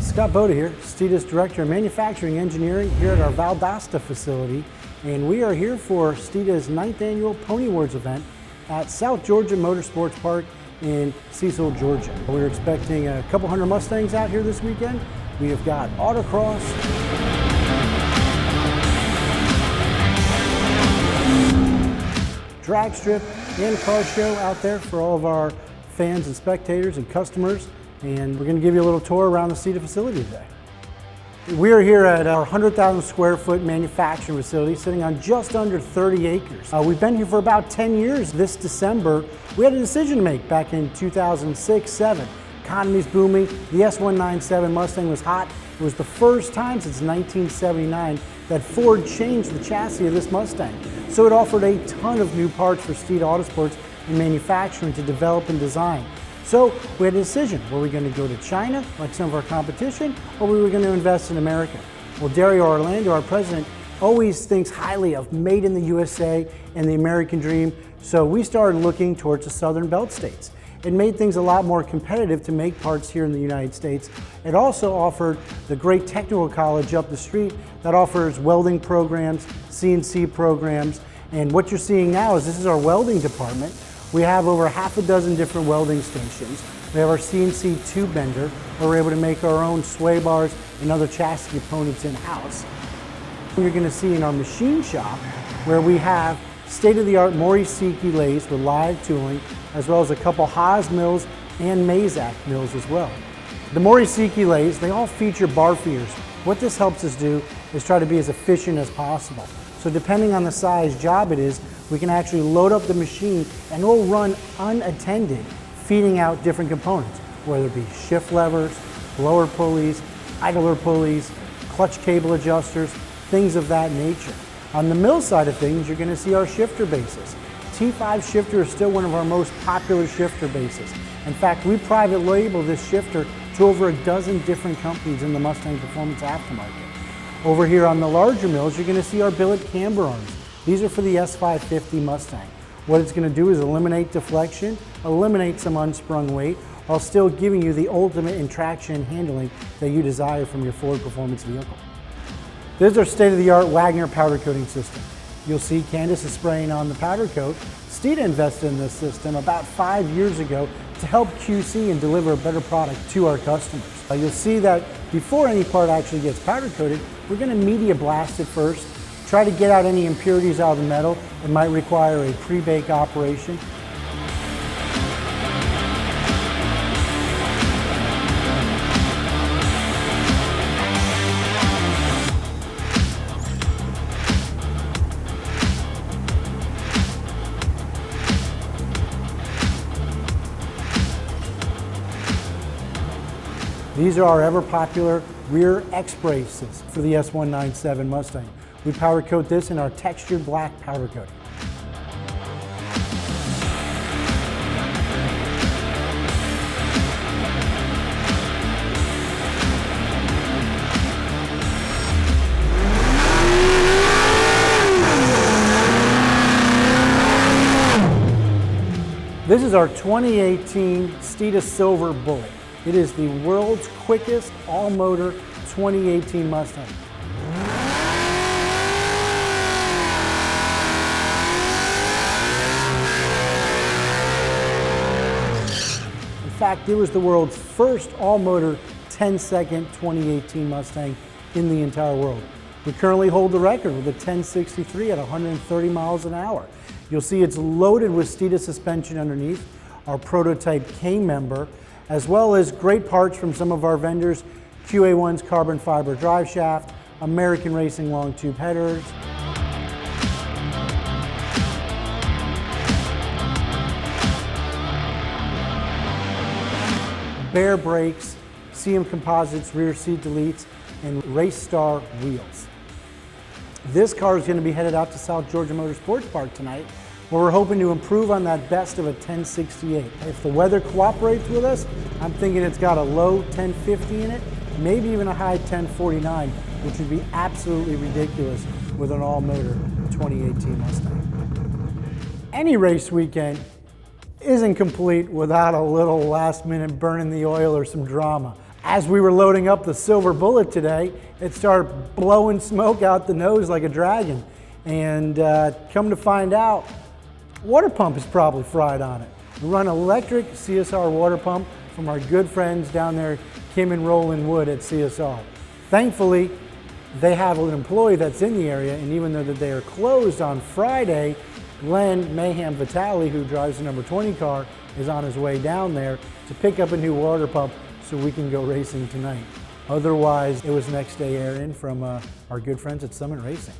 Scott Boda here, Steeda's Director of Manufacturing Engineering here at our Valdosta facility, and we are here for Steeda's 9th annual Pony Awards event at South Georgia Motorsports Park in Cecil, Georgia. We're expecting a couple hundred Mustangs out here this weekend. We have got autocross, drag strip, and car show out there for all of our fans and spectators and customers. And we're going to give you a little tour around the Steeda facility today. We are here at our 100,000 square foot manufacturing facility sitting on just under 30 acres. We've been here for about 10 years. This December, we had a decision to make back in 2006-07. Economy's booming, the S197 Mustang was hot. It was the first time since 1979 that Ford changed the chassis of this Mustang. So it offered a ton of new parts for Steeda Autosports and manufacturing to develop and design. So we had a decision, were we going to go to China, like some of our competition, or were we going to invest in America? Well, Dario Orlando, our president, always thinks highly of made in the USA and the American dream, so we started looking towards the Southern Belt states. It made things a lot more competitive to make parts here in the United States. It also offered the great technical college up the street that offers welding programs, CNC programs, and what you're seeing now is this is our welding department. We have over half a dozen different welding stations. We have our CNC tube bender, where we're able to make our own sway bars and other chassis components in-house. You're going to see in our machine shop, where we have state-of-the-art Morisiki lathes with live tooling, as well as a couple Haas mills and Mazak mills as well. The Morisiki lathes, they all feature bar feeders. What this helps us do is try to be as efficient as possible. So depending on the size job it is, we can actually load up the machine and it will run unattended, feeding out different components, whether it be shift levers, blower pulleys, idler pulleys, clutch cable adjusters, things of that nature. On the mill side of things, you're going to see our shifter bases. T5 shifter is still one of our most popular shifter bases. In fact, we private label this shifter to over a dozen different companies in the Mustang Performance aftermarket. Over here on the larger mills, you're going to see our billet camber arms. These are for the S550 Mustang. What it's going to do is eliminate deflection, eliminate some unsprung weight, while still giving you the ultimate in traction and handling that you desire from your Ford performance vehicle. This is our state-of-the-art Wagner powder coating system. You'll see Candace is spraying on the powder coat. Steeda invested in this system about 5 years ago to help QC and deliver a better product to our customers. You'll see that before any part actually gets powder coated, we're going to media blast it first, try to get out any impurities out of the metal. It might require a pre-bake operation. These are our ever-popular rear X-braces for the S197 Mustang. We powder coat this in our textured black powder coating. This is our 2018 Steeda Silver Bullet. It is the world's quickest all-motor 2018 Mustang. In fact, it was the world's first all-motor 10-second 2018 Mustang in the entire world. We currently hold the record with a 1063 at 130 miles an hour. You'll see it's loaded with Steeda suspension underneath, our prototype K-member, as well as great parts from some of our vendors, QA1's carbon fiber drive shaft, American Racing long tube headers, Bear brakes, CM Composites rear seat deletes, and Race Star wheels. This car is going to be headed out to South Georgia Motorsports Park tonight, where we're hoping to improve on that best of a 1068. If the weather cooperates with us, I'm thinking it's got a low 1050 in it, maybe even a high 1049, which would be absolutely ridiculous with an all-motor 2018 Mustang. Any race weekend isn't complete without a little last-minute burn in the oil or some drama. As we were loading up the Silver Bullet today, it started blowing smoke out the nose like a dragon. And come to find out, water pump is probably fried on it. We run electric CSR water pump from our good friends down there, Kim and Roland Wood at CSR. Thankfully, they have an employee that's in the area, and even though that they are closed on Friday, Glenn Mayhem Vitale, who drives the number 20 car, is on his way down there to pick up a new water pump so we can go racing tonight. Otherwise, it was next day air in from our good friends at Summit Racing.